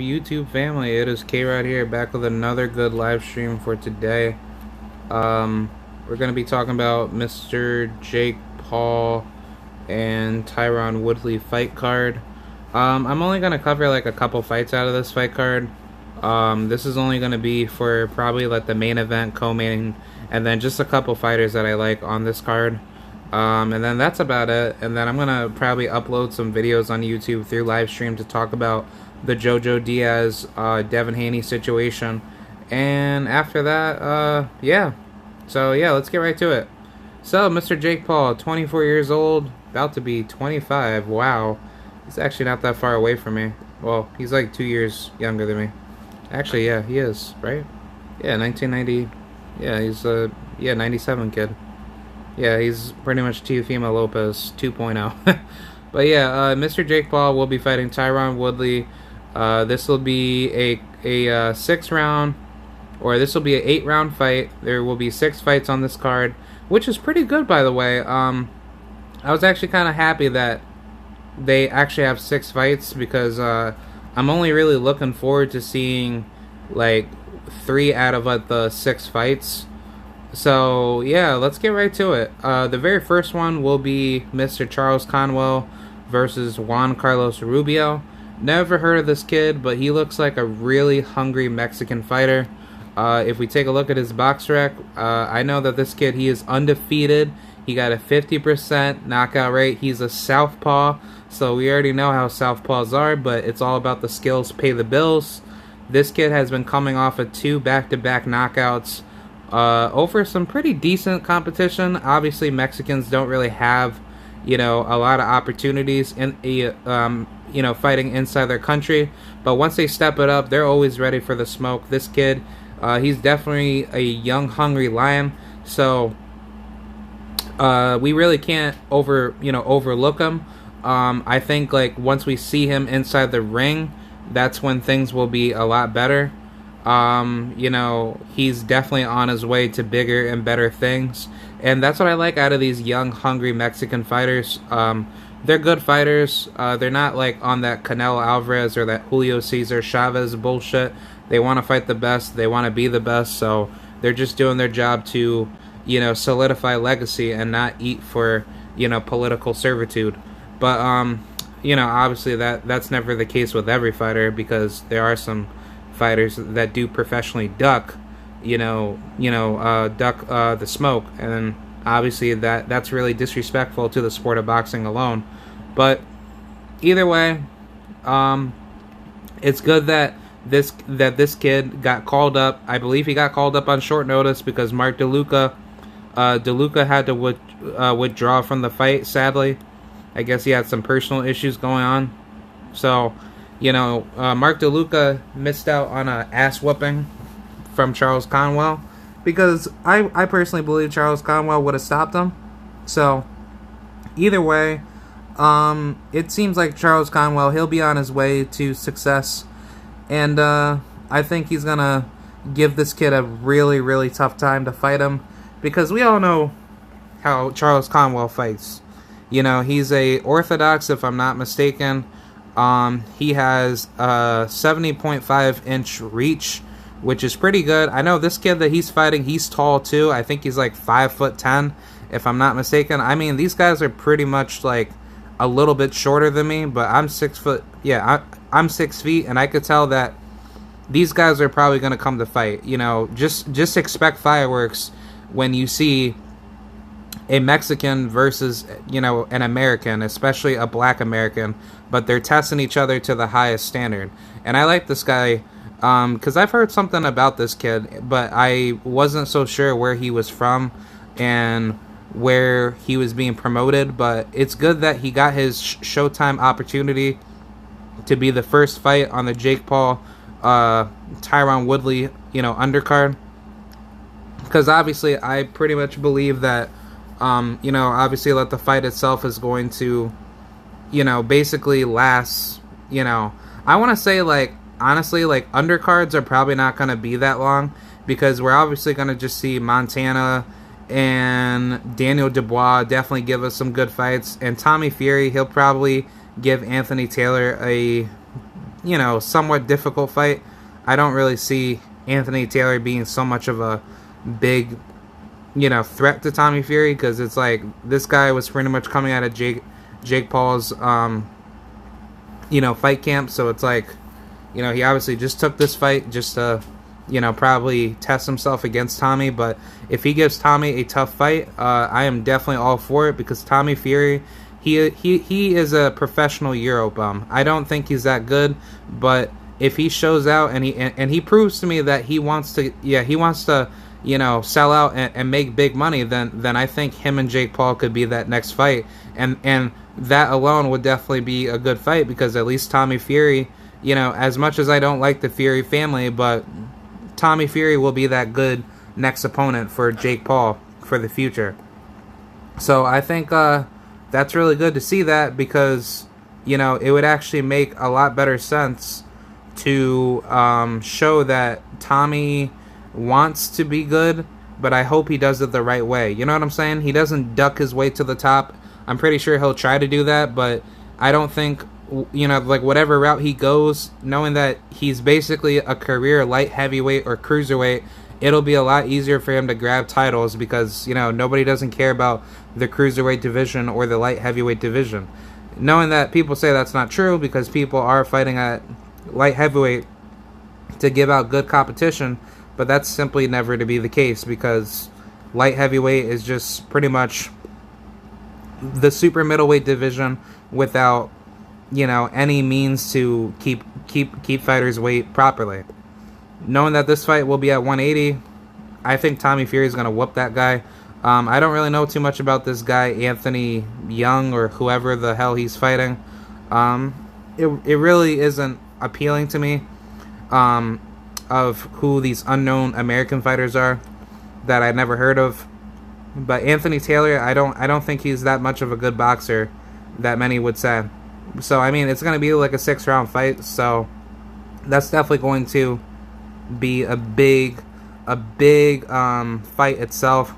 YouTube family, it is K-Rod here, back with another good live stream for today. We're going to be talking about Mr. Jake Paul and Tyron Woodley fight card. I'm only going to cover like a couple fights out of this fight card. This is only going to be for probably like the main event, co-main, and then just a couple fighters that I like on this card. And then that's about it. And then I'm going to probably upload some videos on YouTube through live stream to talk about the Jojo Diaz, Devin Haney situation. And after that, yeah. So, yeah, let's get right to it. So, Mr. Jake Paul, 24 years old, about to be 25. Wow. He's actually not that far away from me. Well, he's like 2 years younger than me. Actually, yeah, he is, right? Yeah, 1990. Yeah, he's a 97 kid. Yeah, he's pretty much Teofimo Lopez 2.0. But yeah, Mr. Jake Paul will be fighting Tyron Woodley. This will be a 6-round, or this will be an 8-round fight. There will be 6 fights on this card, which is pretty good, by the way. I was actually kind of happy that they actually have 6 fights, because I'm only really looking forward to seeing like 3 out of the 6 fights. So yeah, let's get right to it. The very first one will be Mr. Charles Conwell versus Juan Carlos Rubio. Never heard of this kid, but he looks like a really hungry Mexican fighter. If we take a look at his box rec, I know that this kid, he is undefeated. He got a 50% knockout rate. He's a southpaw, so we already know how southpaws are, but it's all about the skills pay the bills. This kid has been coming off of 2 back-to-back knockouts over some pretty decent competition. Obviously, Mexicans don't really have, a lot of opportunities in fighting inside their country. But once they step it up, they're always ready for the smoke. This kid, he's definitely a young, hungry lion. So we really can't overlook him. I think like once we see him inside the ring, that's when things will be a lot better. He's definitely on his way to bigger and better things. And that's what I like out of these young, hungry Mexican fighters. They're good fighters. They're not like on that Canelo Alvarez or that Julio Cesar Chavez bullshit. They want to fight the best. They want to be the best. So they're just doing their job to, solidify legacy and not eat for, political servitude. But, obviously that's never the case with every fighter, because there are some fighters that do professionally duck the smoke, and obviously that's really disrespectful to the sport of boxing alone. But either way, it's good that this kid got called up. I believe he got called up on short notice because Mark DeLuca had to withdraw from the fight, sadly. I guess he had some personal issues going on. So Mark DeLuca missed out on an ass whooping from Charles Conwell, because I personally believe Charles Conwell would have stopped him. So either way, it seems like Charles Conwell, he'll be on his way to success, and I think he's gonna give this kid a really, really tough time to fight him, because we all know how Charles Conwell fights. He's a orthodox, if I'm not mistaken. He has a 70.5-inch reach, which is pretty good. I know this kid that he's fighting, he's tall too. I think he's like 5'10", if I'm not mistaken. I mean, these guys are pretty much like a little bit shorter than me, but I'm 6 foot. Yeah, I'm 6 feet, and I could tell that these guys are probably going to come to fight. Just expect fireworks when you see a Mexican versus, an American, especially a black American, but they're testing each other to the highest standard. And I like this guy, because I've heard something about this kid, but I wasn't so sure where he was from and where he was being promoted. But it's good that he got his Showtime opportunity to be the first fight on the Jake Paul, Tyron Woodley, undercard. Because obviously I pretty much believe that obviously that the fight itself is going to, basically last, I want to say, like, honestly, like, undercards are probably not going to be that long, because we're obviously going to just see Montana and Daniel Dubois definitely give us some good fights, and Tommy Fury, he'll probably give Anthony Taylor a you know, somewhat difficult fight. I don't really see Anthony Taylor being so much of a big, you know, threat to Tommy Fury, because it's like this guy was pretty much coming out of Jake Paul's you know, fight camp, so it's like, you know, he obviously just took this fight just to, you know, probably test himself against Tommy. But if he gives Tommy a tough fight, I am definitely all for it, because Tommy Fury, he is a professional Euro bum. I don't think he's that good, but if he shows out and he proves to me that he wants to, you know, sell out and make big money, then I think him and Jake Paul could be that next fight, and that alone would definitely be a good fight, because at least Tommy Fury, you know, as much as I don't like the Fury family, but Tommy Fury will be that good next opponent for Jake Paul for the future. So I think that's really good to see that, because, you know, it would actually make a lot better sense to show that Tommy wants to be good, but I hope he does it the right way. You know what I'm saying? He doesn't duck his way to the top. I'm pretty sure he'll try to do that, but I don't think, you know, like whatever route he goes, knowing that he's basically a career light heavyweight or cruiserweight, it'll be a lot easier for him to grab titles, because, you know, nobody doesn't care about the cruiserweight division or the light heavyweight division. Knowing that people say that's not true, because people are fighting at light heavyweight to give out good competition, but that's simply never to be the case, because light heavyweight is just pretty much the super middleweight division without, you know, any means to keep fighters' weight properly. Knowing that this fight will be at 180, I think Tommy Fury is going to whoop that guy. I don't really know too much about this guy, Anthony Young, or whoever the hell he's fighting. It really isn't appealing to me, of who these unknown American fighters are that I'd never heard of. But Anthony Taylor, I don't think he's that much of a good boxer that many would say. So I mean, it's going to be like a 6-round fight, so that's definitely going to be a big fight itself,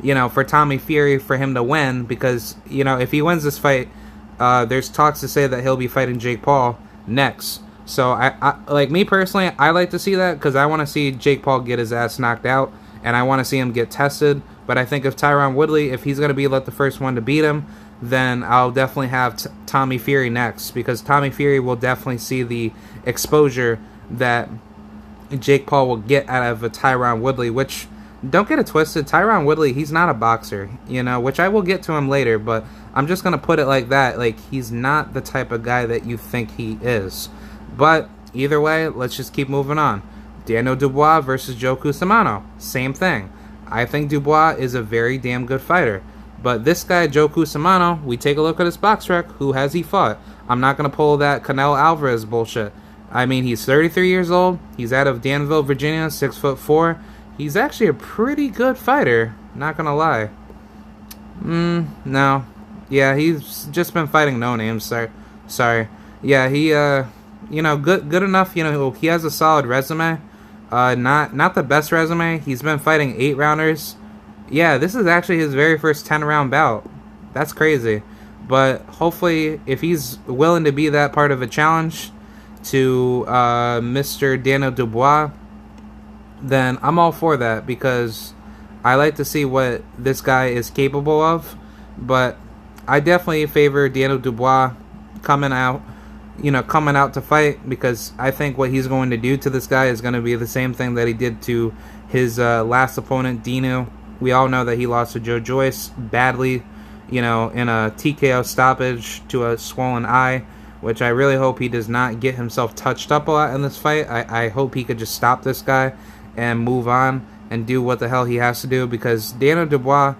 you know, for Tommy Fury, for him to win, because, you know, if he wins this fight, there's talks to say that he'll be fighting Jake Paul next. So I like, me personally, I like to see that, because I want to see Jake Paul get his ass knocked out, and I want to see him get tested. But I think if Tyron Woodley, if he's going to be the first one to beat him, then I'll definitely have Tommy Fury next, because Tommy Fury will definitely see the exposure that Jake Paul will get out of a Tyron Woodley, which, don't get it twisted, Tyron Woodley, he's not a boxer, you know, which I will get to him later, but I'm just going to put it like that, like, he's not the type of guy that you think he is. But either way, let's just keep moving on. Daniel Dubois versus Joe Cusimano, same thing. I think Dubois is a very damn good fighter. But this guy, Joe Cusimano, we take a look at his box rec. Who has he fought? I'm not going to pull that Canelo Alvarez bullshit. I mean, he's 33 years old. He's out of Danville, Virginia, 6'4". He's actually a pretty good fighter. Not going to lie. No. Yeah, he's just been fighting no names. Sorry. Yeah, he, you know, good enough. You know, he has a solid resume. Not the best resume. He's been fighting 8-rounders. Yeah, this is actually his very first 10-round bout. That's crazy. But hopefully, if he's willing to be that part of a challenge to Mr. Daniel Dubois, then I'm all for that, because I like to see what this guy is capable of. But I definitely favor Daniel Dubois coming out to fight, because I think what he's going to do to this guy is going to be the same thing that he did to his last opponent, Dinu. We all know that he lost to Joe Joyce badly, you know, in a TKO stoppage to a swollen eye, which I really hope he does not get himself touched up a lot in this fight. I hope he could just stop this guy and move on and do what the hell he has to do, because Daniel Dubois,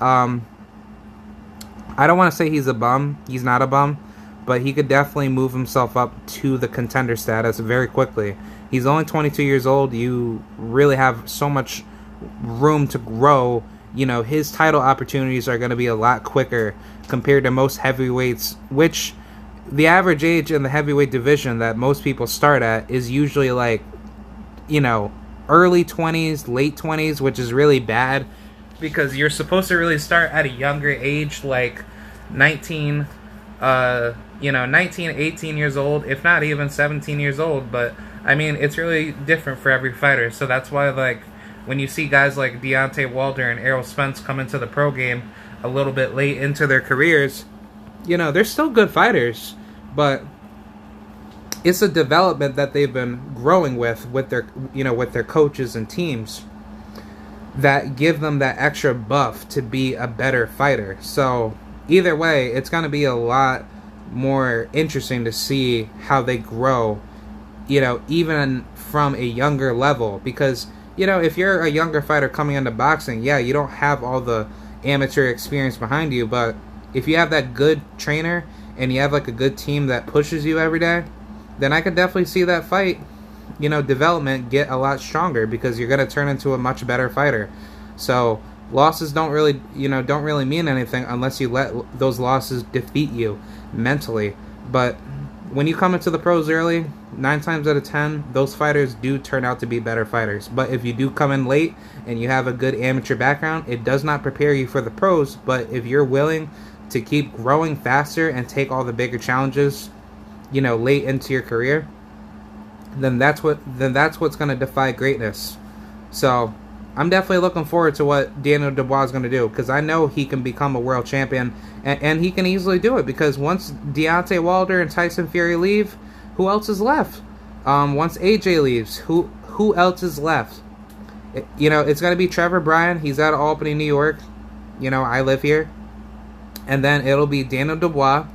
I don't want to say he's a bum. He's not a bum. But he could definitely move himself up to the contender status very quickly. He's only 22 years old. You really have so much room to grow. You know, his title opportunities are going to be a lot quicker compared to most heavyweights, which the average age in the heavyweight division that most people start at is usually like, you know, early 20s, late 20s, which is really bad, because you're supposed to really start at a younger age, like 19, 19, 18 years old, if not even 17 years old. But, I mean, it's really different for every fighter. So that's why, like, when you see guys like Deontay Wilder and Errol Spence come into the pro game a little bit late into their careers, they're still good fighters. But it's a development that they've been growing with their coaches and teams that give them that extra buff to be a better fighter. So either way, it's going to be a lot more interesting to see how they grow, even from a younger level. Because, if you're a younger fighter coming into boxing, yeah, you don't have all the amateur experience behind you, but if you have that good trainer and you have like a good team that pushes you every day, then I could definitely see that fight, development get a lot stronger, because you're going to turn into a much better fighter. So losses don't really mean anything unless you let those losses defeat you mentally. But when you come into the pros early, 9 times out of 10, those fighters do turn out to be better fighters. But if you do come in late and you have a good amateur background, it does not prepare you for the pros. But if you're willing to keep growing faster and take all the bigger challenges, late into your career, then that's what's going to defy greatness. So I'm definitely looking forward to what Daniel Dubois is going to do, because I know he can become a world champion, and he can easily do it, because once Deontay Wilder and Tyson Fury leave, who else is left? Once AJ leaves, who else is left? It's going to be Trevor Bryan. He's out of Albany, New York. I live here. And then it'll be Daniel Dubois,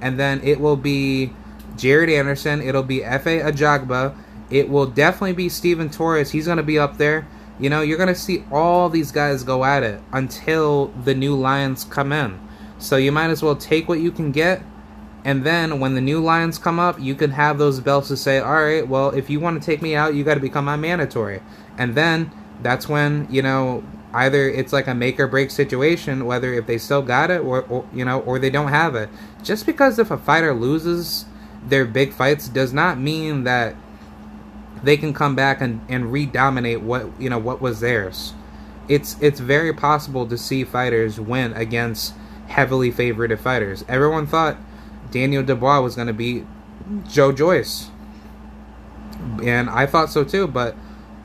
and then it will be Jared Anderson. It'll be F.A. Ajagba. It will definitely be Steven Torres. He's going to be up there. You're going to see all these guys go at it until the new Lions come in. So you might as well take what you can get, and then when the new Lions come up, you can have those belts to say, all right, well, if you want to take me out, you got to become my mandatory. And then that's when, either it's like a make or break situation, whether if they still got it or they don't have it. Just because if a fighter loses their big fights does not mean that they can come back and re-dominate what was theirs. It's very possible to see fighters win against heavily favorited fighters. Everyone thought Daniel Dubois was going to beat Joe Joyce, and I thought so too, but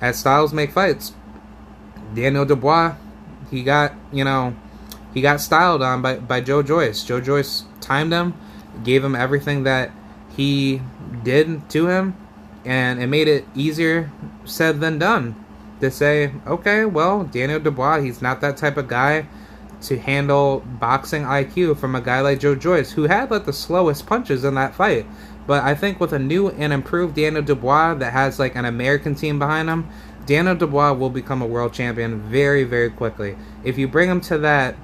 as styles make fights, Daniel Dubois, he got styled on by Joe Joyce. Joe Joyce timed him, gave him everything that he did to him, and it made it easier said than done to say, okay, well, Daniel Dubois, he's not that type of guy to handle boxing IQ from a guy like Joe Joyce, who had like the slowest punches in that fight. But I think with a new and improved Daniel Dubois that has like an American team behind him, Daniel Dubois will become a world champion very, very quickly. If you bring him to that,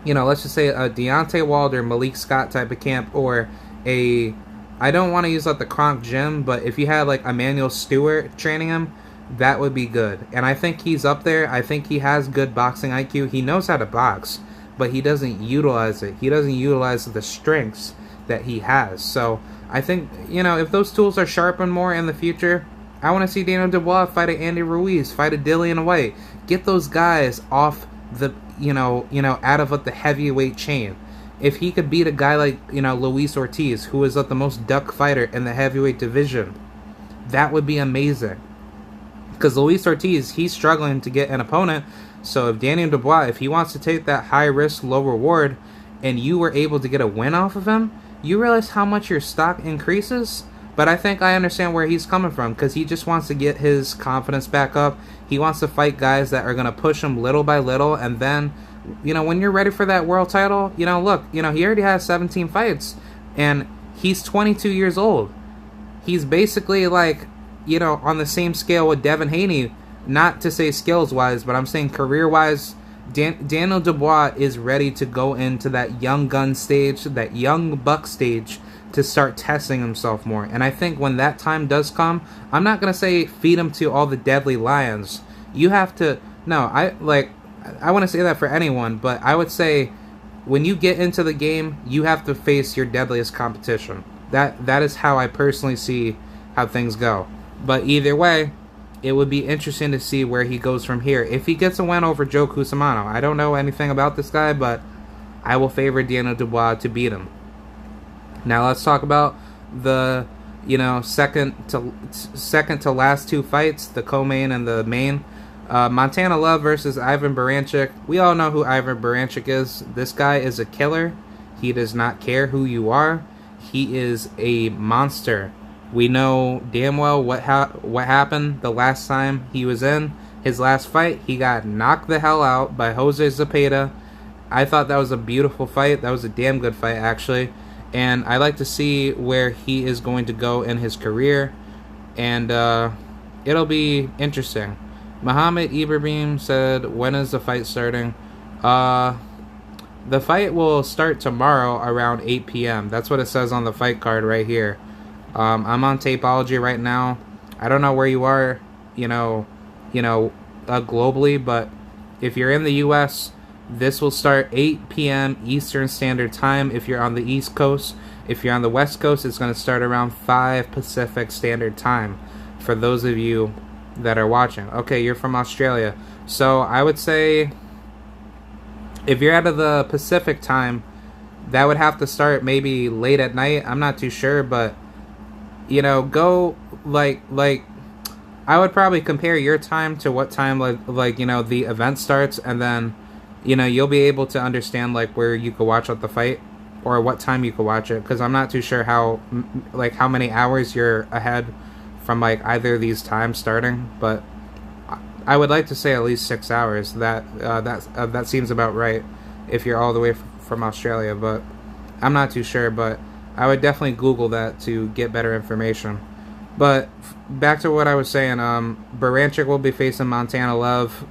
let's just say a Deontay Wilder, Malik Scott type of camp, or I don't want to use like the Kronk gym, but if you had like Emmanuel Stewart training him, that would be good. And I think he's up there. I think he has good boxing IQ. He knows how to box, but he doesn't utilize it. He doesn't utilize the strengths that he has. So I think, if those tools are sharpened more in the future, I want to see Daniel Dubois fight a Andy Ruiz, fight a Dillian White. Get those guys off the, out of the heavyweight chain. If he could beat a guy like, Luis Ortiz, who is like the most duck fighter in the heavyweight division, that would be amazing. Because Luis Ortiz, he's struggling to get an opponent. So if Daniel Dubois, if he wants to take that high risk, low reward, and you were able to get a win off of him, you realize how much your stock increases. But I think I understand where he's coming from, because he just wants to get his confidence back up. He wants to fight guys that are going to push him little by little. And then, when you're ready for that world title, look, he already has 17 fights. And he's 22 years old. He's basically like, on the same scale with Devin Haney. Not to say skills-wise, but I'm saying career-wise, Daniel Dubois is ready to go into that young gun stage, that young buck stage, to start testing himself more. And I think when that time does come, I'm not going to say feed him to all the deadly lions. You have to... No, I want to say that for anyone, but I would say when you get into the game, you have to face your deadliest competition. That is how I personally see how things go. But either way, it would be interesting to see where he goes from here. If he gets a win over Joe Cusimano, I don't know anything about this guy, but I will favor Daniel Dubois to beat him. Now let's talk about the, second to last two fights, the co-main and the main. Montana Love versus Ivan Baranczyk. We all know who Ivan Baranczyk is. This guy is a killer. He does not care who you are. He is a monster. We know damn well what happened the last time he was in his last fight. He got knocked the hell out by Jose Zepeda. I thought that was a beautiful fight. That was a damn good fight, actually. And I like to see where he is going to go in his career. And it'll be interesting. Muhammad Ibrahim said, when is the fight starting? The fight will start tomorrow around 8 p.m. That's what it says on the fight card right here. I'm on Tapeology right now. I don't know where you are, globally, but if you're in the U.S., this will start 8 p.m. Eastern Standard Time if you're on the East Coast. If you're on the West Coast, it's going to start around 5 Pacific Standard Time for those of you that are watching. Okay, you're from Australia. So I would say if you're out of the Pacific time, that would have to start maybe late at night. I'm not too sure, but go like I would probably compare your time to what time the event starts, and then you'll be able to understand where you could watch out the fight or what time you could watch it, because I'm not too sure how many hours you're ahead from either of these times starting, but I would like to say at least 6 hours. That seems about right if you're all the way from Australia, but I'm not too sure. But I would definitely Google that to get better information. But back to what I was saying, Baranczyk will be facing Montana Love.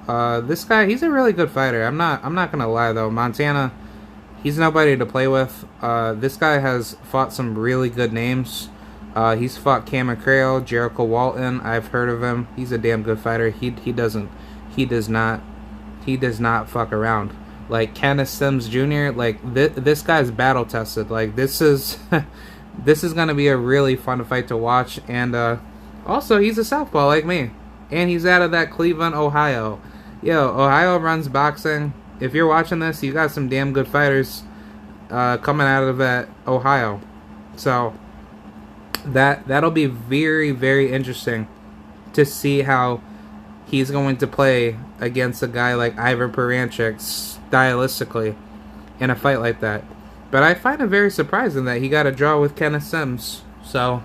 This guy, he's a really good fighter. I'm not gonna lie though. Montana, he's nobody to play with. This guy has fought some really good names. He's fought Cameron Creel, Jericho Walton. I've heard of him. He's a damn good fighter. He does not fuck around. Kenneth Sims Jr. This guy's battle tested. This is this is gonna be a really fun fight to watch. And also he's a southpaw like me, and he's out of that Cleveland, Ohio. Ohio runs boxing. If you're watching this, you got some damn good fighters coming out of that Ohio. So that'll be very, very interesting to see how he's going to play against a guy like Ivan Baranczyk stylistically in a fight like that. But I find it very surprising that he got a draw with Kenneth Sims. So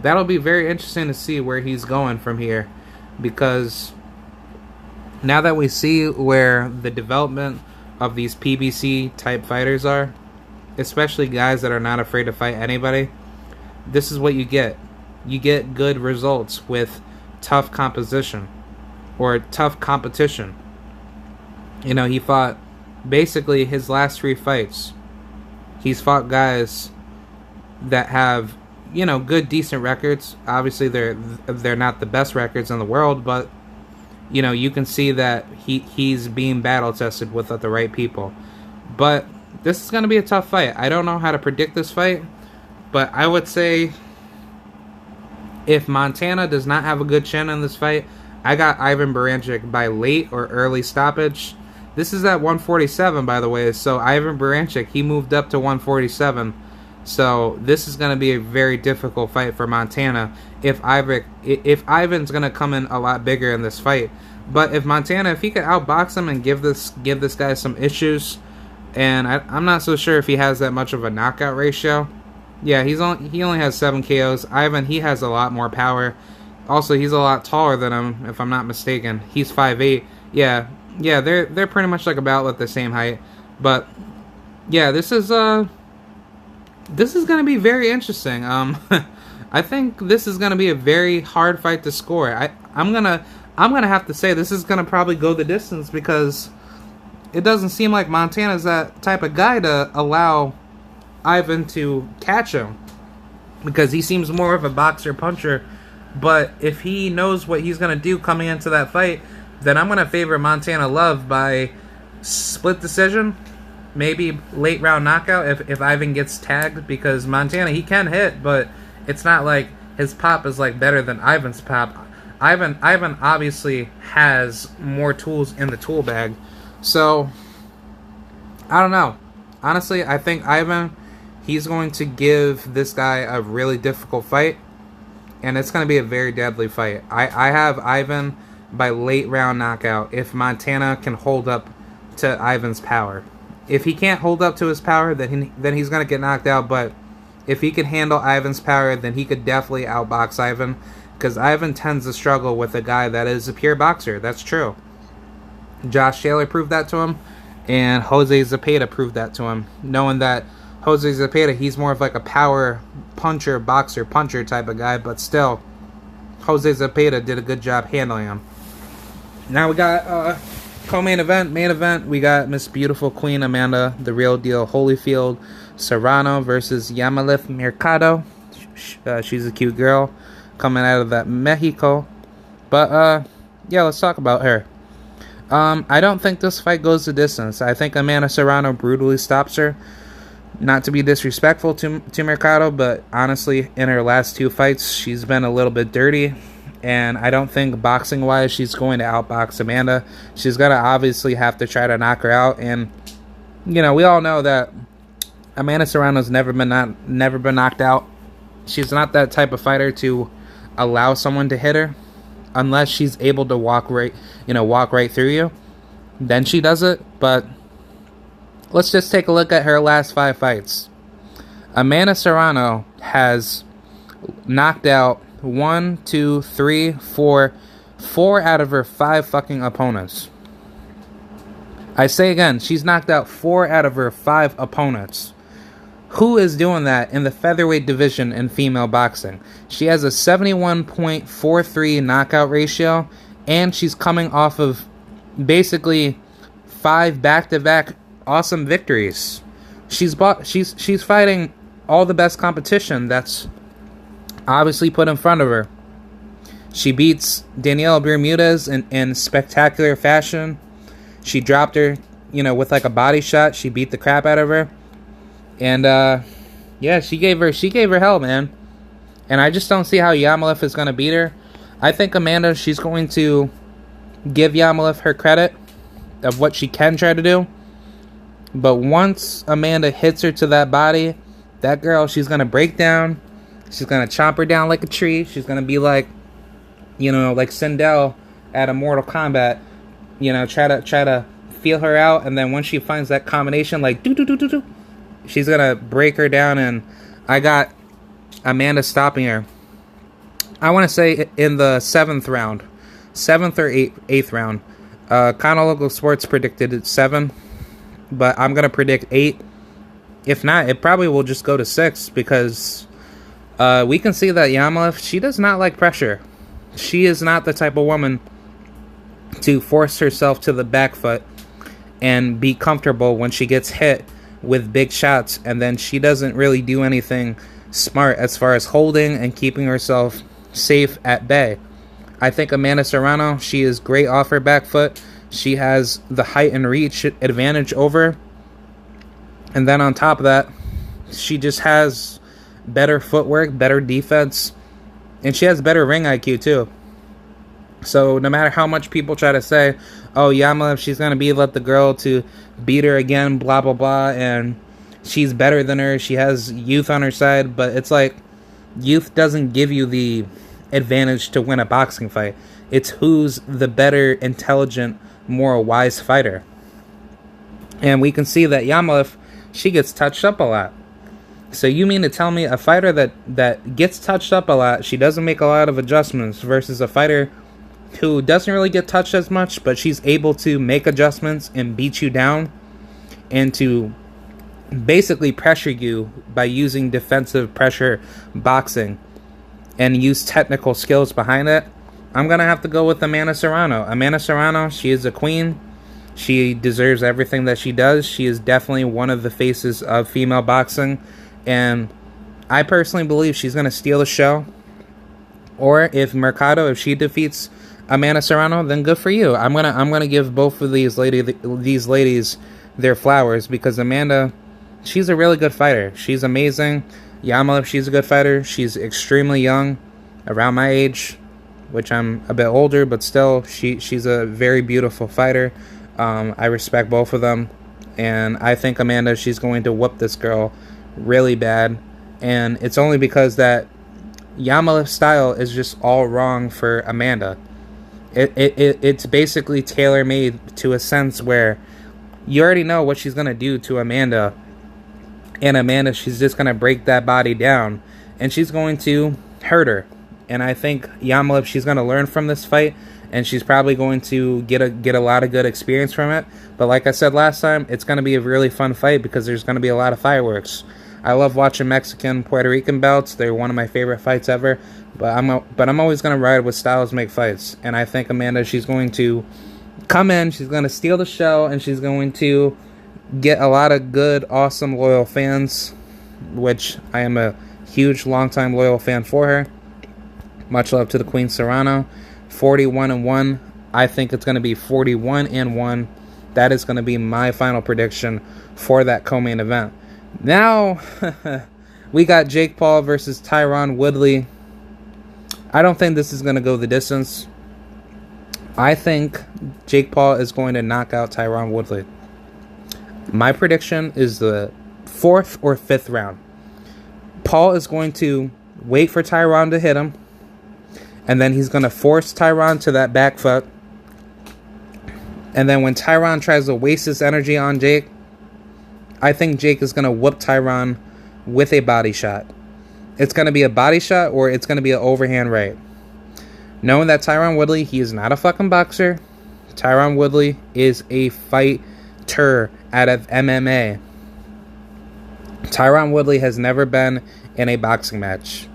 that'll be very interesting to see where he's going from here, because now that we see where the development of these PBC type fighters are, especially guys that are not afraid to fight anybody, this is what you get. You get good results with tough composition or tough competition. He fought basically his last 3 fights. He's fought guys that have, good, decent records. Obviously, they're not the best records in the world, but you can see that he's being battle tested with the right people. But this is going to be a tough fight. I don't know how to predict this fight, but I would say if Montana does not have a good chin in this fight, I got Ivan Baranczyk by late or early stoppage. This is at 147, by the way, so Ivan Baranczyk, he moved up to 147. So this is going to be a very difficult fight for Montana if Ivan's going to come in a lot bigger in this fight. But if Montana, if he could outbox him and give this guy some issues, and I'm not so sure if he has that much of a knockout ratio. Yeah, he only has 7 KOs. Ivan, he has a lot more power. Also, he's a lot taller than him, if I'm not mistaken. He's 5'8". Yeah, they're pretty much about the same height. But yeah, this is gonna be very interesting. I think this is gonna be a very hard fight to score. I'm gonna have to say this is gonna probably go the distance, because it doesn't seem like Montana's that type of guy to allow Ivan to catch him, because he seems more of a boxer puncher. But if he knows what he's going to do coming into that fight, then I'm going to favor Montana Love by split decision, maybe late round knockout if Ivan gets tagged, because Montana, he can hit, but it's not like his pop is better than Ivan's pop. Ivan obviously has more tools in the tool bag. So I don't know. Honestly, I think Ivan, he's going to give this guy a really difficult fight, and it's going to be a very deadly fight. I have Ivan by late round knockout if Montana can hold up to Ivan's power. If he can't hold up to his power, then he's going to get knocked out. But if he can handle Ivan's power, then he could definitely outbox Ivan, because Ivan tends to struggle with a guy that is a pure boxer. That's true. Josh Taylor proved that to him, and Jose Zepeda proved that to him, knowing that Jose Zepeda, he's more of like a power puncher, boxer, puncher type of guy, but still, Jose Zepeda did a good job handling him. Now we got co-main event, main event. We got Miss Beautiful Queen Amanda, the real deal, Holyfield, Serrano versus Yamali Mercado. She's a cute girl coming out of that Mexico. But yeah, let's talk about her. I don't think this fight goes the distance. I think Amanda Serrano brutally stops her. Not to be disrespectful to Mercado, but honestly, in her last 2 fights, she's been a little bit dirty. And I don't think boxing-wise she's going to outbox Amanda. She's going to obviously have to try to knock her out. And, you know, we all know that Amanda Serrano's never been knocked out. She's not that type of fighter to allow someone to hit her unless she's able to walk right through you. Then she does it. But let's just take a look at her last 5 fights. Amanda Serrano has knocked out 4 out of her 5 fucking opponents. I say again, she's knocked out 4 out of her 5 opponents. Who is doing that in the featherweight division in female boxing? She has a 71.43 knockout ratio, and she's coming off of basically 5 back-to-back awesome victories. She's fighting all the best competition that's obviously put in front of her. She beats Daniela Bermudez in spectacular fashion. She dropped her, with like a body shot. She beat the crap out of her. And yeah, she gave her hell, man. And I just don't see how Yamileth is going to beat her. I think Amanda, she's going to give Yamileth her credit of what she can try to do. But once Amanda hits her to that body, that girl, she's going to break down. She's going to chop her down like a tree. She's going to be like, like Sindel at a Mortal Kombat. Try to feel her out. And then once she finds that combination, like, do, she's going to break her down. And I got Amanda stopping her. I want to say in the 7th round. 7th or 8th round. Conwell Local Sports predicted it's 7. But I'm going to predict 8. If not, it probably will just go to 6 because we can see that Yamileth, she does not like pressure. She is not the type of woman to force herself to the back foot and be comfortable when she gets hit with big shots, and then she doesn't really do anything smart as far as holding and keeping herself safe at bay. I think Amanda Serrano, she is great off her back foot. She has the height and reach advantage over her. And then on top of that, she just has better footwork, better defense, and she has better ring IQ too. So no matter how much people try to say, oh, Yamileth, she's going to let the girl to beat her again, blah, blah, blah, and she's better than her, she has youth on her side, but it's like, youth doesn't give you the advantage to win a boxing fight. It's who's the better, intelligent, more wise fighter. And we can see that Yamileth, she gets touched up a lot. So you mean to tell me a fighter that gets touched up a lot, she doesn't make a lot of adjustments, versus a fighter who doesn't really get touched as much, but she's able to make adjustments and beat you down and to basically pressure you by using defensive pressure boxing and use technical skills behind it? I'm going to have to go with Amanda Serrano. Amanda Serrano, she is a queen. She deserves everything that she does. She is definitely one of the faces of female boxing. And I personally believe she's going to steal the show. Or if Mercado, if she defeats Amanda Serrano, then good for you. I'm gonna give both of these ladies their flowers, because Amanda, she's a really good fighter. She's amazing. Yamileth, she's a good fighter. She's extremely young, around my age, which I'm a bit older, but still, she's a very beautiful fighter. I respect both of them, and I think Amanda, she's going to whoop this girl really bad. And it's only because that Yamileth's style is just all wrong for Amanda. It's basically tailor-made to a sense where you already know what she's going to do to Amanda. And Amanda, she's just going to break that body down. And she's going to hurt her. And I think Yamileth, she's going to learn from this fight. And she's probably going to get a lot of good experience from it. But like I said last time, it's going to be a really fun fight because there's going to be a lot of fireworks. I love watching Mexican Puerto Rican bouts. They're one of my favorite fights ever. But I'm always going to ride with styles make fights. And I think Amanda, she's going to come in, she's going to steal the show, and she's going to get a lot of good, awesome, loyal fans, which I am a huge, long-time loyal fan for her. Much love to the Queen Serrano. 41-1. I think it's going to be 41-1. That is going to be my final prediction for that co-main event. Now, we got Jake Paul versus Tyron Woodley. I don't think this is going to go the distance. I think Jake Paul is going to knock out Tyron Woodley. My prediction is the 4th or 5th round. Paul is going to wait for Tyron to hit him. And then he's going to force Tyron to that back foot. And then when Tyron tries to waste his energy on Jake, I think Jake is going to whoop Tyron with a body shot. It's going to be a body shot or it's going to be an overhand right. Knowing that Tyron Woodley, he is not a fucking boxer. Tyron Woodley is a fighter out of MMA. Tyron Woodley has never been in a boxing match.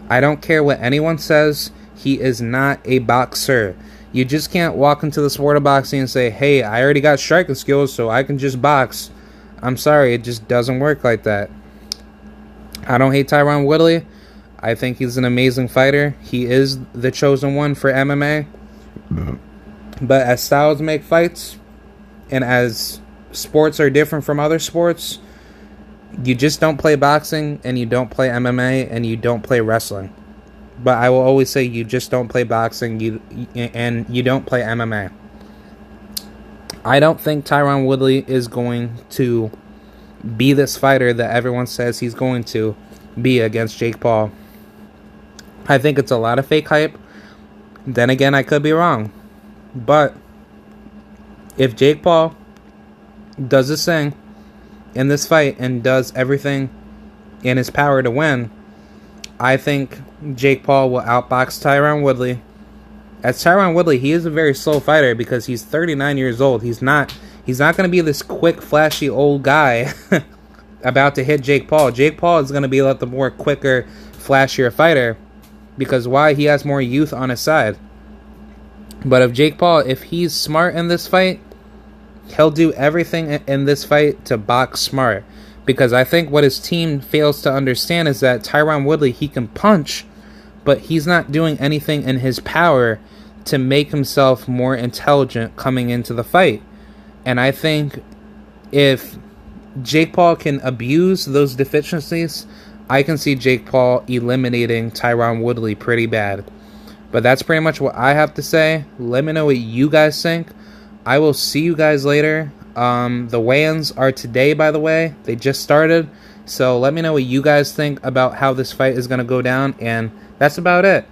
I don't care what anyone says. He is not a boxer. You just can't walk into the sport of boxing and say, hey, I already got striking skills, so I can just box. I'm sorry, it just doesn't work like that. I don't hate Tyron Woodley. I think he's an amazing fighter. He is the chosen one for MMA. But as styles make fights, and as sports are different from other sports, you just don't play boxing, and you don't play MMA, and you don't play wrestling. But I will always say you just don't play boxing, and you don't play MMA. I don't think Tyron Woodley is going to be this fighter that everyone says he's going to be against Jake Paul. I think it's a lot of fake hype. Then again, I could be wrong. But if Jake Paul does his thing in this fight and does everything in his power to win, I think Jake Paul will outbox Tyron Woodley. As Tyron Woodley, he is a very slow fighter because he's 39 years old. He's not going to be this quick, flashy old guy about to hit Jake Paul. Jake Paul is going to be the more quicker, flashier fighter because why? He has more youth on his side. But if Jake Paul, if he's smart in this fight, he'll do everything in this fight to box smart. Because I think what his team fails to understand is that Tyron Woodley, he can punch, but he's not doing anything in his power to make himself more intelligent coming into the fight. And I think if Jake Paul can abuse those deficiencies, I can see Jake Paul eliminating Tyron Woodley pretty bad. But that's pretty much what I have to say. Let me know what you guys think. I will see you guys later. The weigh-ins are today, by the way. They just started. So let me know what you guys think about how this fight is going to go down. And that's about it.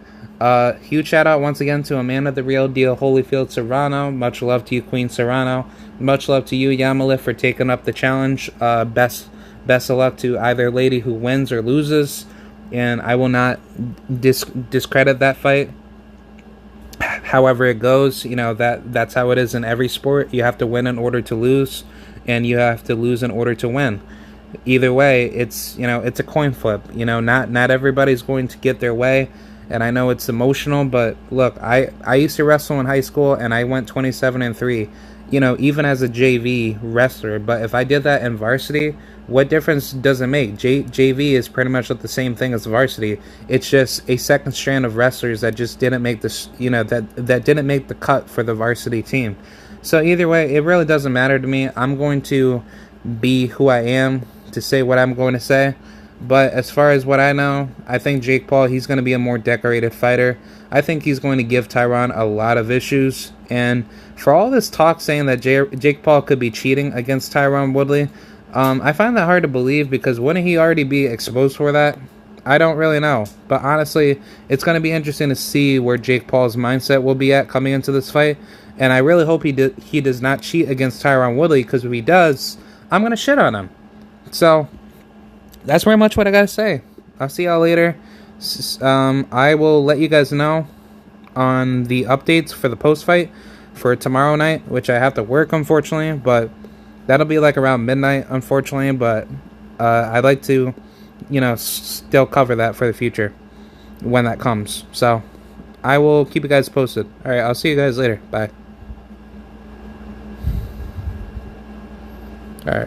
Huge shout out once again to Amanda the Real Deal Holyfield Serrano. Much love to you, Queen Serrano. Much love to you, Yamileth, for taking up the challenge. Best of luck to either lady who wins or loses. And I will not discredit that fight. However it goes, you know, that's how it is in every sport. You have to win in order to lose, and you have to lose in order to win. Either way, it's a coin flip. Not everybody's going to get their way, and I know it's emotional, but look, I used to wrestle in high school, and I went 27-3. Even as a JV wrestler. But if I did that in varsity, what difference does it make? JV is pretty much the same thing as varsity. It's just a second strand of wrestlers that just didn't make this, that didn't make the cut for the varsity team. So either way, it really doesn't matter to me. I'm going to be who I am to say what I'm going to say. But as far as what I know, I think Jake Paul, he's going to be a more decorated fighter. I think he's going to give Tyron a lot of issues. And for all this talk saying that Jake Paul could be cheating against Tyron Woodley, I find that hard to believe because wouldn't he already be exposed for that? I don't really know. But honestly, it's going to be interesting to see where Jake Paul's mindset will be at coming into this fight. And I really hope he does not cheat against Tyron Woodley, because if he does, I'm going to shit on him. So, that's pretty much what I got to say. I'll see y'all later. I will let you guys know on the updates for the post-fight for tomorrow night, which I have to work, unfortunately, but that'll be like around midnight, unfortunately, but I'd like to, still cover that for the future when that comes. So, I will keep you guys posted. Alright, I'll see you guys later. Bye.